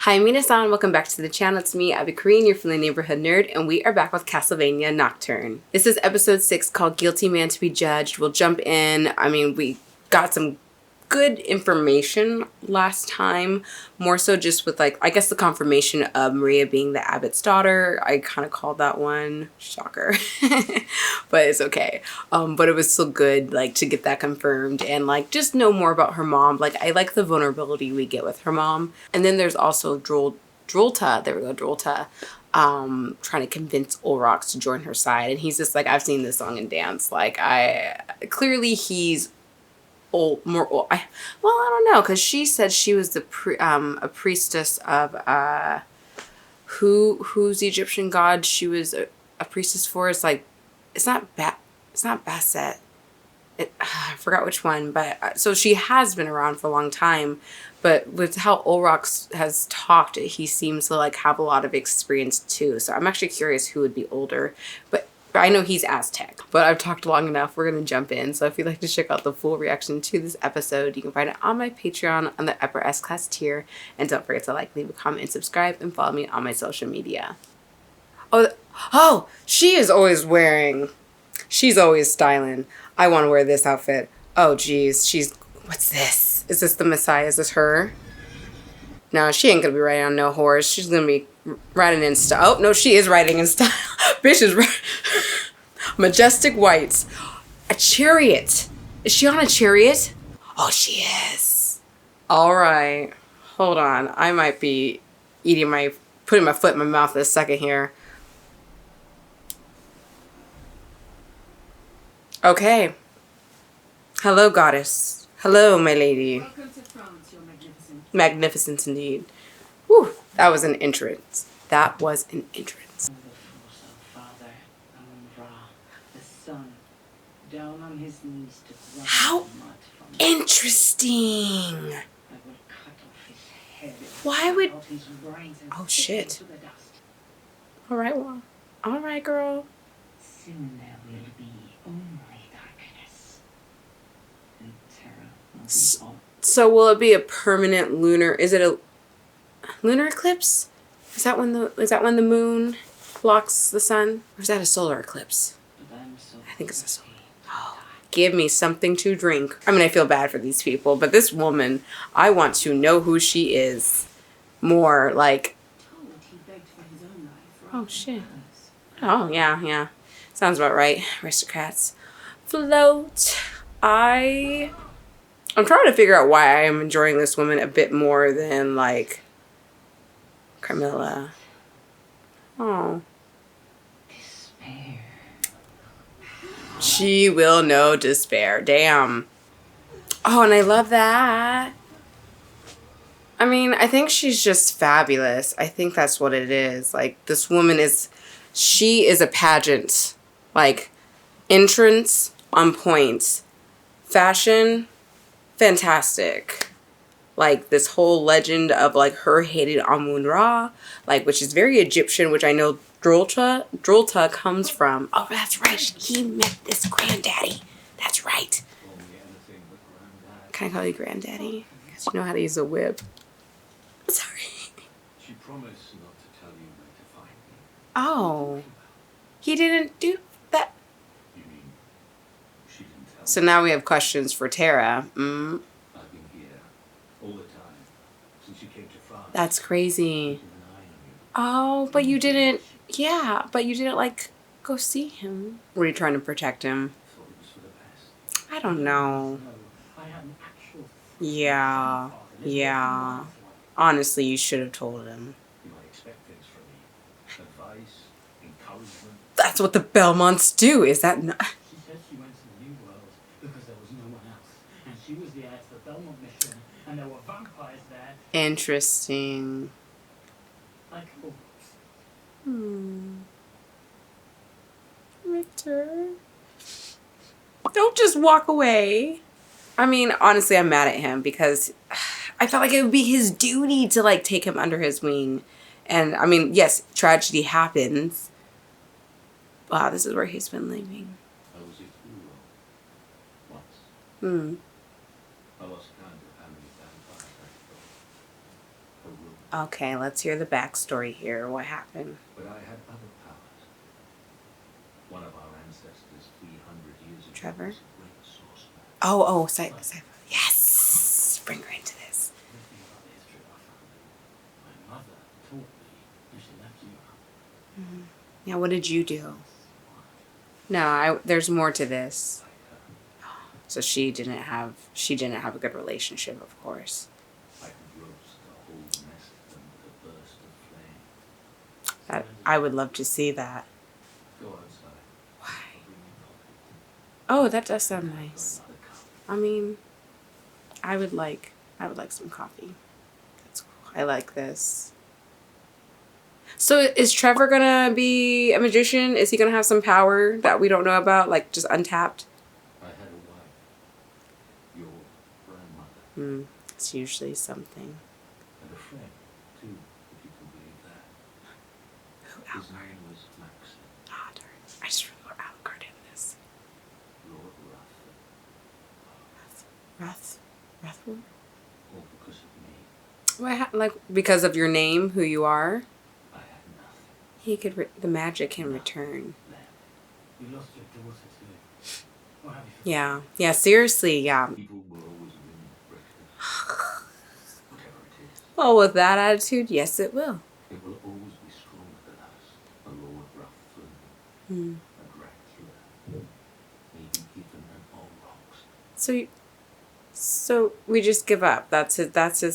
Hi, Mina-san, welcome back to the channel. It's me, Abbott, your friendly neighborhood nerd, and we are back with Castlevania Nocturne. This is episode 6 called Guilty Man to be Judged. We'll jump in. I mean, we got some good information last time, more so just with like, I guess the confirmation of Maria being the Abbott's daughter. I kind of called that one. Shocker. But it's okay. But it was still good, like, to get that confirmed and like just know more about her mom. Like, I like the vulnerability we get with her mom. And then there's also Drolta, there we go, Drolta, trying to convince Ulrich to join her side. And he's just like, I've seen this song and dance. Like, clearly he's I don't know, because she said she was the a priestess of who's the Egyptian god she was a priestess for. It's like, it's not Basset. I forgot which one, but so she has been around for a long time. But with how Ulrich has talked, he seems to like have a lot of experience too. So I'm actually curious who would be older, but I know he's Aztec. But I've talked long enough. We're gonna jump in. So if you'd like to check out the full reaction to this episode, you can find it on my Patreon on the upper S-Class tier. And don't forget to like, leave a comment, and subscribe, and follow me on my social media. Oh, she's always styling. I want to wear this outfit. Oh, geez. What's this? Is this the Messiah? Is this her? No, she ain't gonna be riding on no horse. She's gonna be riding in style. Oh, no, she is riding in style. Bitch is majestic whites. A chariot. Is she on a chariot? Oh, she is. All right. Hold on. I might be putting my foot in my mouth in a second here. Okay. Hello, goddess. Hello, my lady. Welcome to France, your magnificent. Magnificent indeed. Whew, that was an entrance. That was an entrance. Father, Ra, the Son, down on his knees to How interesting. I would cut off his head. Why would... Out his brains and Oh, stick shit. them to the dust. All right, well. All right, girl. Soon there will be only darkness. And terror will be all. So will it be a permanent lunar... Is it a lunar eclipse? Is that when the moon blocks the sun? Or is that a solar eclipse? I think it's a solar. Oh, give me something to drink. I mean, I feel bad for these people, but this woman, I want to know who she is more. Like, oh shit. Oh yeah. Sounds about right. Aristocrats. Float. I'm trying to figure out why I am enjoying this woman a bit more than like Carmilla. Oh. Despair. She will know despair. Damn. Oh, and I love that. I mean, I think she's just fabulous. I think that's what it is. Like, this woman she is a pageant. Like, entrance on point. Fashion, fantastic. Like, this whole legend of like her hated Amun-Ra, like, which is very Egyptian, which I know Drolta comes from. Oh, that's right. He met this granddaddy. That's right. Can I call you granddaddy? Because you know how to use a whip. Sorry. She promised not to tell you where to find me. Oh. He didn't do that. You mean she didn't tell So me? now we have questions for Tara. I've been here all the time since you came to France. That's crazy. Keeping an eye on you. Oh, but you didn't. Yeah, but you didn't like go see him. Were you trying to protect him? Thought it was for the best. I don't know. No, I had an actual. Yeah. Honestly, you should have told him. You might expect things from me. Advice, encouragement. That's what the Belmonts do. Is that not? She said she went to the New World because there was no one else, and she was the heir to the Belmont mission, and there were vampires there, Interesting. like wolves. Richter. Don't just walk away. I mean, honestly, I'm mad at him because I felt like it would be his duty to like take him under his wing. And I mean, yes, tragedy happens. Wow, this is where he's been living. I was a hero once. I was kind of family vampire, I thought. A room. Okay, let's hear the backstory here. What happened? But I had other powers. One of our ancestors 300 years ago Trevor? was a great sorcerer. Oh, yes! Bring her into this. Everything about the history of our family. My mother taught me, and she left you. Yeah, what did you do? No, there's more to this. So she didn't have a good relationship, of course. I could roast a whole nest of them with a burst of flame. I would love to see that. Go outside. Why? I'll bring you coffee. Oh, that does sound nice. Another cup. I mean, I would like some coffee. That's cool. I like this. So is Trevor gonna be a magician? Is he gonna have some power that we don't know about, like just untapped? I had a wife. Your grandmother. It's usually something. And a friend, too, if you can believe that. Who His Alucard? name was Maxim. Ah, darn. I just remember Alucard in this. Lord Ruth. Ruthwood? All because of me. Like because of your name, who you are? I had nothing. He could. The magic can return. Left. You lost your daughter too. What have you Yeah. Seriously, yeah. People will always win, Richter. Whatever it is, Well, with that attitude, yes, it will. it will always be stronger than us. A Lord Ruthven. A Dracula. Maybe even an Olrox. So we just give up. That's his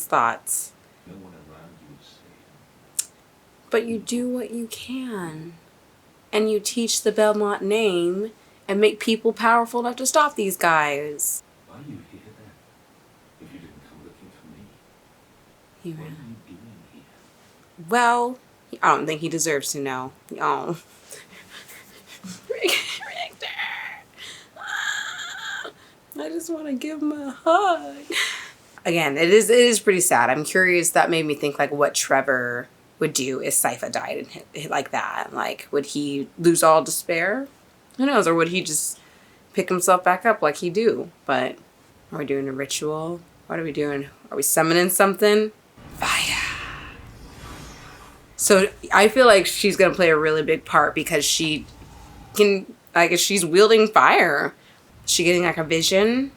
thoughts. No one around you is safe. But you do what you can. And you teach the Belmont name and make people powerful enough to stop these guys. Why are you here then? If you didn't come looking for me, He what are ran. you doing here? Well, I don't think he deserves to know. Oh. Richter! I just want to give him a hug. Again, it is pretty sad. I'm curious. That made me think like what Trevor would do if Sypha died and hit like that. Like, would he lose all despair? Who knows? Or would he just pick himself back up like he do? But are we doing a ritual? What are we doing? Are we summoning something? Fire. So I feel like she's going to play a really big part because she can, like, if she's wielding fire. Is she getting like a vision?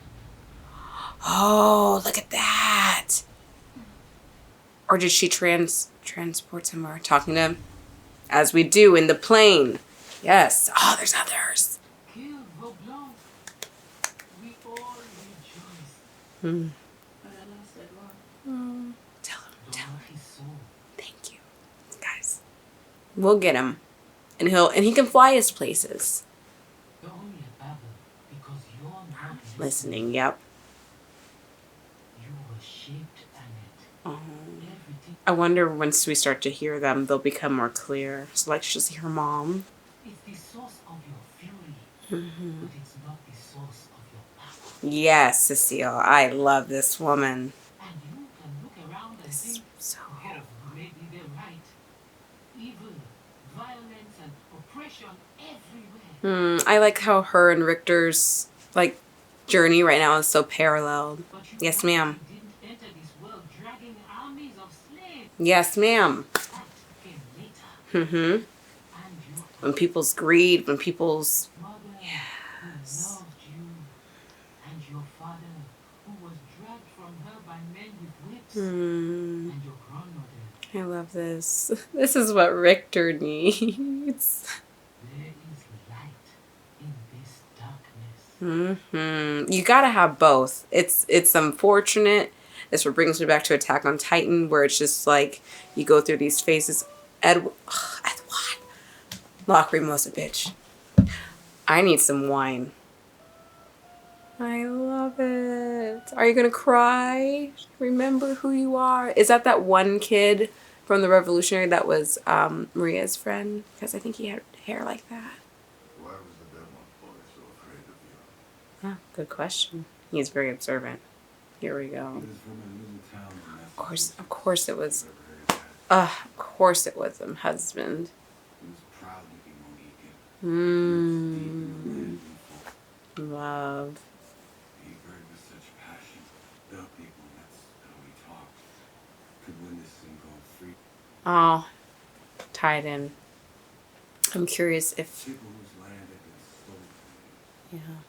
Oh, look at that. Or did she transport somewhere? Talking to him? As we do in the plane. Yes. Oh, there's others. kill Vauban? We all rejoice. Hmm. But I lost that one. Tell him. Don't hurt his soul. Thank you. Guys. We'll get him. And he can fly us places. You're only a babble because you're not Listening, yep. You were shaped, Annette. Oh. Everything I wonder once we start to hear them, they'll become more clear. So like she'll see her mom. is the source of your fury, but it's not the source of your power. Yes, Cecile. I love this woman. And you can look around and This is think, so well, maybe they're right. Evil, violence, and oppression everywhere. I like how her and Richter's like journey right now is so paralleled. But you Yes, ma'am. didn't enter this world dragging armies of slaves. Yes, ma'am. That came later. And your When people's greed, when people's mother who loved you, and your father who was dragged from her by men with whips, and your grandmother. I love this. This is what Richter needs. There is light in this darkness. You gotta have both. It's unfortunate. This what brings me back to Attack on Titan, where it's just like you go through these phases. Edward, Lacrimosa, bitch. I need some wine. I love it. Are you gonna cry? Remember who you are. Is that one kid from the Revolutionary that was Maria's friend? Because I think he had hair like that. Why was the Belmont boy so afraid of you? Ah, good question. He's very observant. Here we go. He was from a little town in Massachusetts. Of course it was. Never heard of that. Of course it was him husband. He was proud to be Mohican. Deep in the Mmm. land we fought. Love. He burned with such passion. The people, that's how he talked, could win this thing called Oh, tied in. I'm curious if... People whose land had been stolen. Yeah.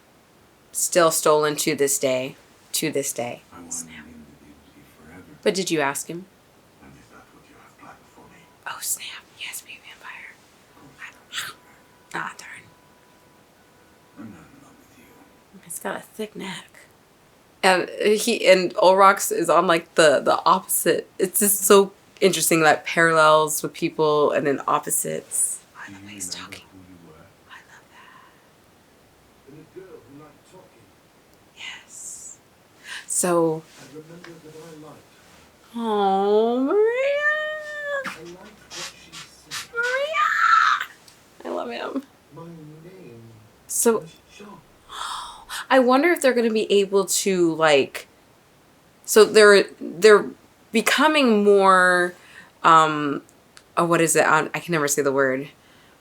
Still stolen to this day. To this day. I wanted him to be with you forever. But did you ask him? And is that what you have planned for me? Oh, snap. Yes, be a vampire. Ah, darn. I'm not in love with you. He's got a thick neck. And Ulrox is on like the opposite. It's just so interesting, like parallels with people and then opposites. I Do love you how he's remember talking. who you were? I love that. And a girl who liked talking. Yes. So, I remember that I liked her. oh, Maria. I liked what she said. Maria. I love him. My name So, was John. I wonder if they're going to be able to like, so they're becoming more, what is it? I can never say the word.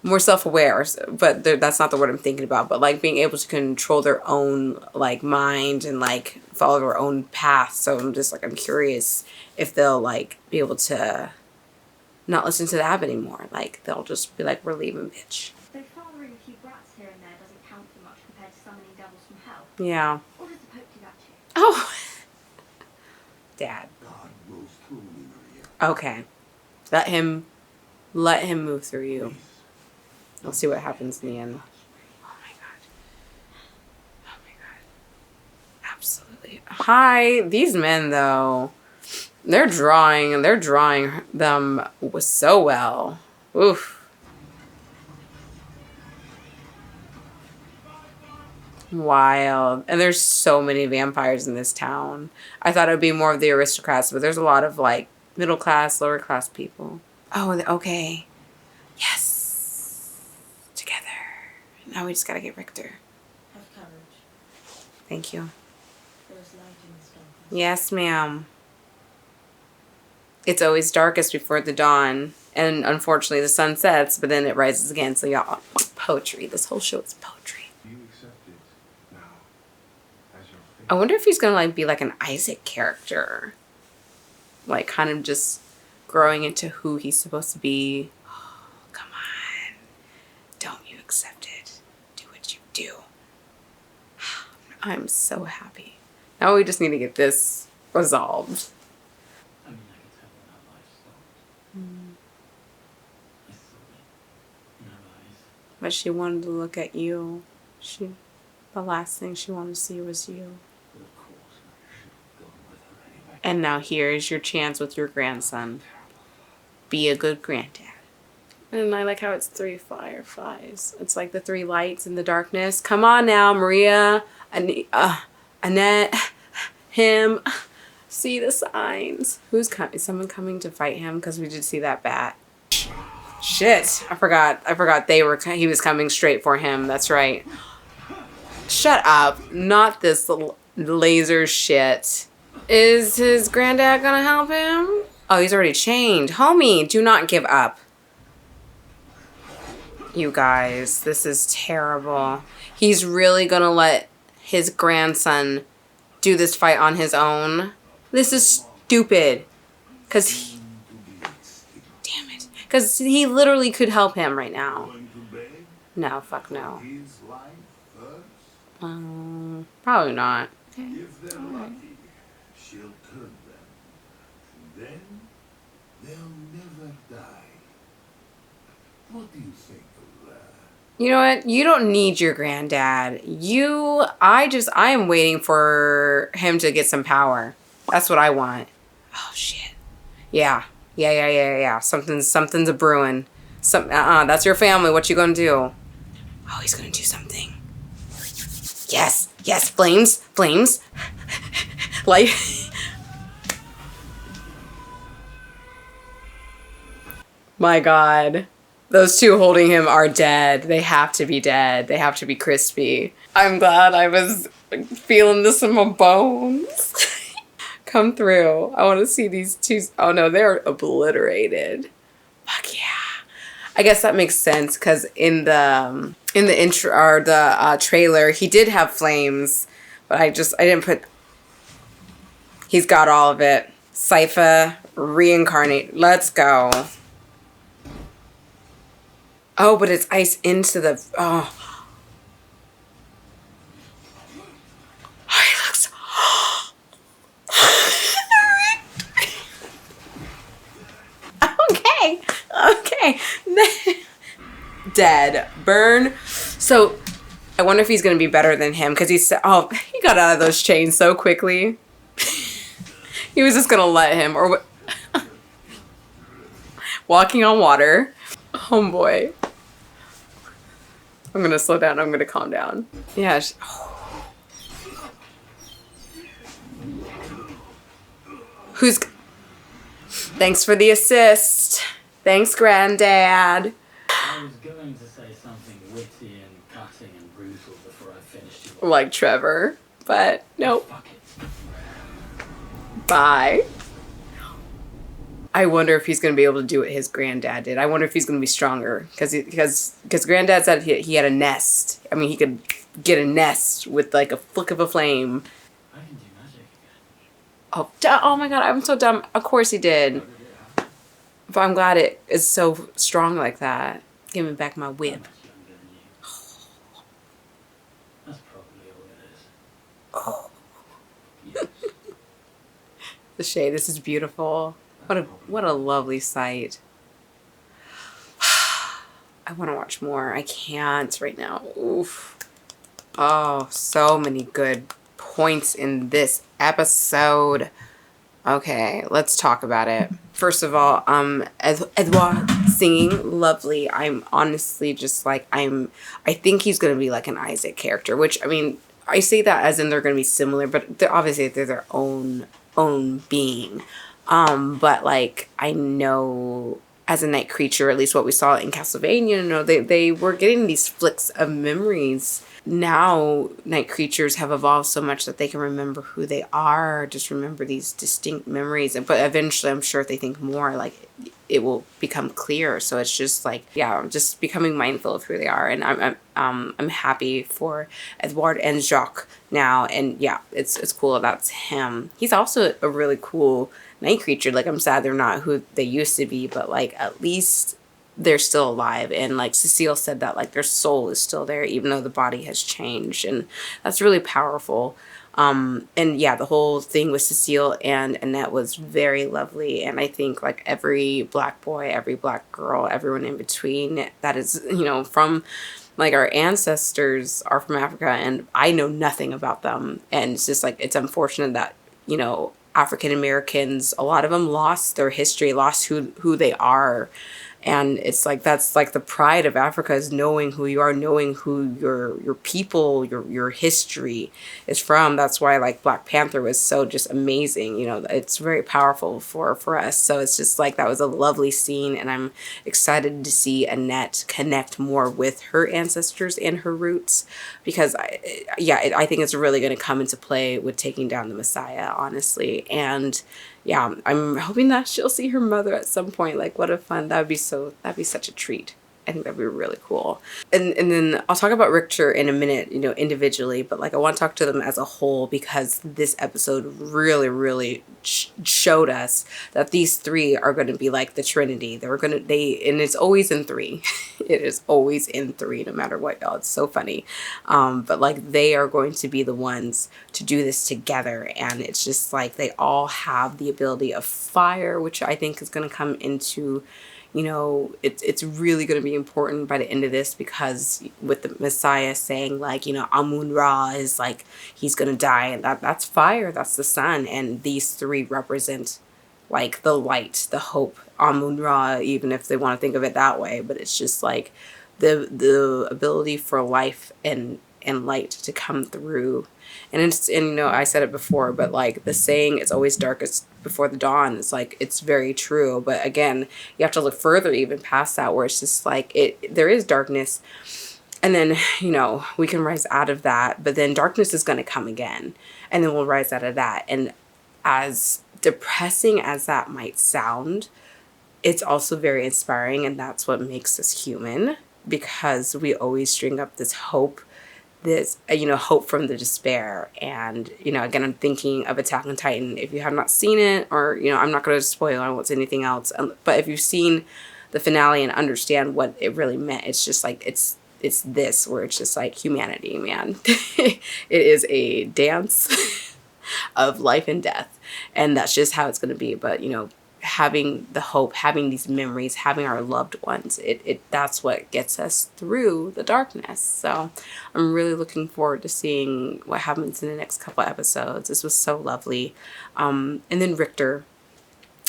More self-aware, but that's not the word I'm thinking about. But like being able to control their own like mind and like follow their own path. So I'm curious if they'll like be able to not listen to the Abbott anymore. Like they'll just be like, we're leaving, bitch. Though fathering a few brats here and there doesn't count for much compared to summoning devils from hell. Yeah. Or does the Pope do that too? Oh. Dad. God moves through me, Maria. Okay. Let him move through you. Please. We'll see what happens in the end. Oh my god. Oh my god. Absolutely. Hi. These men though. They're drawing them so well. Oof. Wild. And there's so many vampires in this town. I thought it would be more of the aristocrats, but there's a lot of like middle class, lower class people. Oh, okay. Yes. Together. Now we just gotta get Richter. Have courage. Thank you. There is light in this darkness. Yes, ma'am. It's always darkest before the dawn. And unfortunately the sun sets, but then it rises again. So y'all, poetry. This whole show is poetry. You accept it now as your fate. I wonder if he's gonna like be like an Isaac character. Like kind of just growing into who he's supposed to be. Oh, come on. Don't you accept it. Do what you do. I'm so happy. Now we just need to get this resolved. I mean, I could tell when our life stopped. I saw it in her eyes. But she wanted to look at you. The last thing she wanted to see was you. But of course, I should have gone with her anyway. And now here's your chance with your grandson. Be a good granddad. And I like how it's 3 fireflies. It's like the 3 lights in the darkness. Come on now, Maria, Annette, him. See the signs. Who's coming? Is someone coming to fight him? Because we did see that bat. Shit, I forgot he was coming straight for him. That's right. Shut up. Not this little laser shit. Is his granddad gonna help him? Oh, he's already chained. Homie, do not give up. You guys, this is terrible. He's really gonna let his grandson do this fight on his own? This is stupid. Because damn it. Because he literally could help him right now. Going to beg No, fuck no. his life first? Probably not. If they're lucky, she'll turn them. Then they'll never die. What do you think of that? You know what? You don't need your granddad. I am waiting for him to get some power. That's what I want. Oh, shit. Yeah. Something's a brewing. That's your family. What you gonna do? Oh, he's gonna do something. Yes, flames. Like... My God. Those two holding him are dead. They have to be dead. They have to be crispy. I'm glad I was feeling this in my bones. Come through. I want to see these two. Oh no, they're obliterated. Fuck yeah. I guess that makes sense because in the intro or the trailer, he did have flames, but I didn't put. He's got all of it. Sypha reincarnate. Let's go. Oh, but it's ice into the... Oh. Oh, he looks... Okay. Okay. Dead. Burn. So, I wonder if he's going to be better than him, because he got out of those chains so quickly. He was just going to let him, or walking on water. Oh boy. I'm going to slow down. I'm going to calm down. Yeah. Thanks for the assist. Thanks, Granddad. I was going to say something witty and cutting and brutal before I finished you. Like Trevor, but nope. Fuck it. Bye. I wonder if he's going to be able to do what his granddad did. I wonder if he's going to be stronger, because Granddad said he had a nest. I mean, he could get a nest with like a flick of a flame. I can do magic again. Oh my god, I'm so dumb. Of course he did. But I'm glad it is so strong like that. Give me back my whip. Much younger than you. That's probably all it is. Yes. The shade. This is beautiful. What a lovely sight. I want to watch more. I can't right now. Oof. Oh, so many good points in this episode. Okay, let's talk about it. First of all, Edouard singing, lovely. I'm honestly just like, I think he's going to be like an Isaac character, which, I mean, I say that as in they're going to be similar, but obviously they're their own being. But like, I know as a night creature, at least what we saw in Castlevania, you know, they were getting these flicks of memories. Now night creatures have evolved so much that they can remember who they are, just remember these distinct memories. But eventually, I'm sure if they think more, like, it will become clear. So it's just like, yeah, just becoming mindful of who they are. And I'm happy for Edouard and Jacques now. And yeah, it's cool that's him. He's also a really cool night creature. Like, I'm sad they're not who they used to be, but like, at least they're still alive. And like Cecile said, that like their soul is still there even though the body has changed, and that's really powerful. And yeah, the whole thing with Cecile and Annette was very lovely. And I think like every black boy, every black girl, everyone in between that is, you know, from like our ancestors are from Africa, and I know nothing about them. And it's just like, it's unfortunate that, you know, African Americans, a lot of them lost their history, lost who they are. And it's like, that's like the pride of Africa, is knowing who you are, knowing who your people, your history is from. That's why like Black Panther was so just amazing. You know, it's very powerful for us. So it's just like, that was a lovely scene. And I'm excited to see Annette connect more with her ancestors and her roots, because I think it's really going to come into play with taking down the Messiah, honestly. And yeah, I'm hoping that she'll see her mother at some point. Like, what a fun, that'd be such a treat. I think that'd be really cool. And then I'll talk about Richter in a minute, you know, individually, but like I want to talk to them as a whole, because this episode really showed us that these three are going to be like the Trinity. And it's always in three. It is always in three, no matter what, y'all. It's so funny. But like, they are going to be the ones to do this together. And it's just like, they all have the ability of fire, which I think is going to come into, you know, it's really going to be important by the end of this, because with the Messiah saying like, you know, Amun-Ra is like, he's going to die, and that's fire, that's the sun. And these three represent like the light, the hope, Amun-Ra, even if they want to think of it that way. But it's just like the ability for life and light to come through. And you know, I said it before, but like the saying, it's always darkest before the dawn, it's like, it's very true. But again, you have to look further even past that, where it's just like, there is darkness, and then, you know, we can rise out of that, but then darkness is going to come again, and then we'll rise out of that. And as depressing as that might sound, it's also very inspiring, and that's what makes us human, because we always string up this hope, this, you know, hope from the despair. And, you know, again, I'm thinking of Attack on Titan. If you have not seen it, or, you know, I'm not going to spoil, I won't say anything else, but if you've seen the finale and understand what it really meant. It's just like, it's this, where it's just like humanity, man. It is a dance of life and death, and that's just how it's going to be. But, you know, having the hope, having these memories, having our loved ones, that's what gets us through the darkness. So I'm really looking forward to seeing what happens in the next couple episodes. This was so lovely. And then Richter,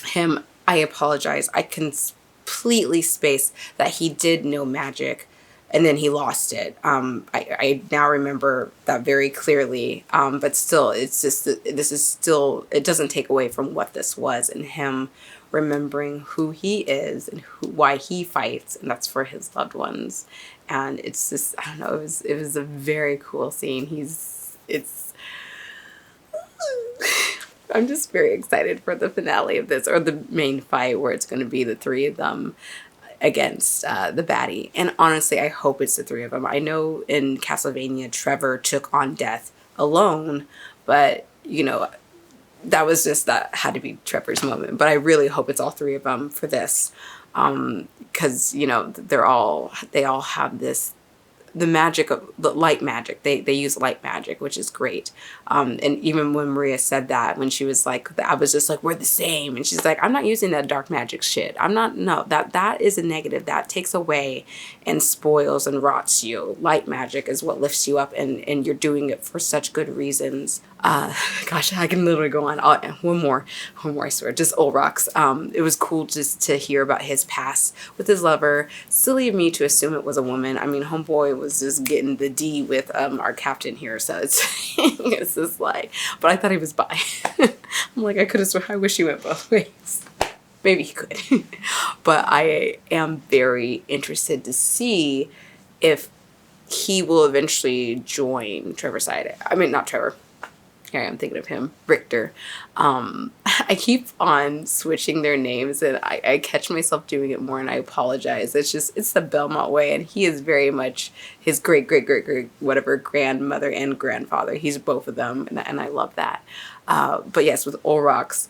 him, I apologize, I completely spaced that he did know magic and then he lost it. I now remember that very clearly, but still, it's just, this is still, it doesn't take away from what this was, and him remembering who he is and why he fights, and that's for his loved ones. And it's just, I don't know, it was a very cool scene. I'm just very excited for the finale of this, or the main fight, where it's going to be the three of them against the baddie. And honestly, I hope it's the three of them. I know in Castlevania, Trevor took on death alone, but, you know, that had to be Trevor's moment. But I really hope it's all three of them for this, because, you know, they all have this, the magic of the light magic. They use light magic, which is great. And even when Maria said that, when she was like, I was just like, we're the same. And she's like, I'm not using that dark magic shit. I'm not, no, that is a negative. That takes away and spoils and rots you. Light magic is what lifts you up, and you're doing it for such good reasons. Gosh, I can literally go on. One more, I swear. Just Ulrach's. It was cool just to hear about his past with his lover. Silly of me to assume it was a woman. I mean, homeboy was just getting the D with our captain here, so it's just like, but I thought he was bi. I'm like, I wish he went both ways. Maybe he could. But I am very interested to see if he will eventually join Trevor's side. I mean, not Trevor. Here I am thinking of him, Richter. I keep on switching their names, and I catch myself doing it more, and I apologize. It's the Belmont way, and he is very much his great whatever grandmother and grandfather. He's both of them, and I love that. But yes, with Ulrach's,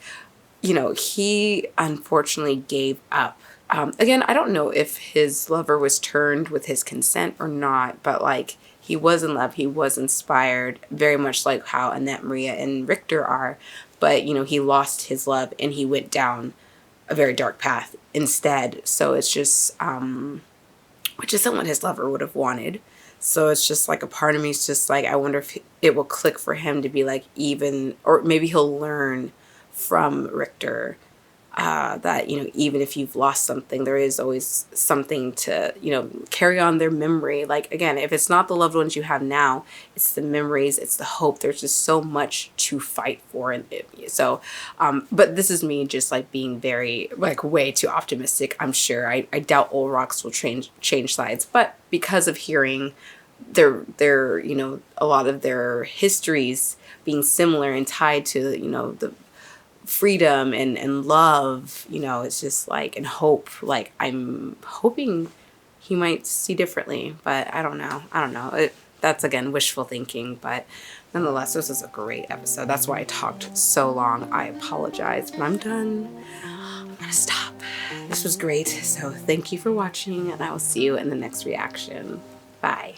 you know, he unfortunately gave up. Again, I don't know if his lover was turned with his consent or not, but like, he was in love, he was inspired, very much like how Annette, Maria, and Richter are. But, you know, he lost his love and he went down a very dark path instead. So it's just, which isn't what his lover would have wanted. So it's just like, a part of me is just like, I wonder if it will click for him to be like, even, or maybe he'll learn from Richter, that, you know, even if you've lost something, there is always something to, you know, carry on their memory. Like, again, if it's not the loved ones you have now, it's the memories, it's the hope. There's just so much to fight for. And so, but this is me just like being very, like, way too optimistic. I'm sure I doubt Ulrach's will change sides, but because of hearing their, you know, a lot of their histories being similar and tied to, you know, the freedom and love, you know, it's just like, and hope, like, I'm hoping he might see differently, but I don't know. That's, again, wishful thinking, but nonetheless, this is a great episode. That's why I talked so long. I apologize, but I'm done. I'm gonna stop. This was great. So thank you for watching, and I will see you in the next reaction. Bye.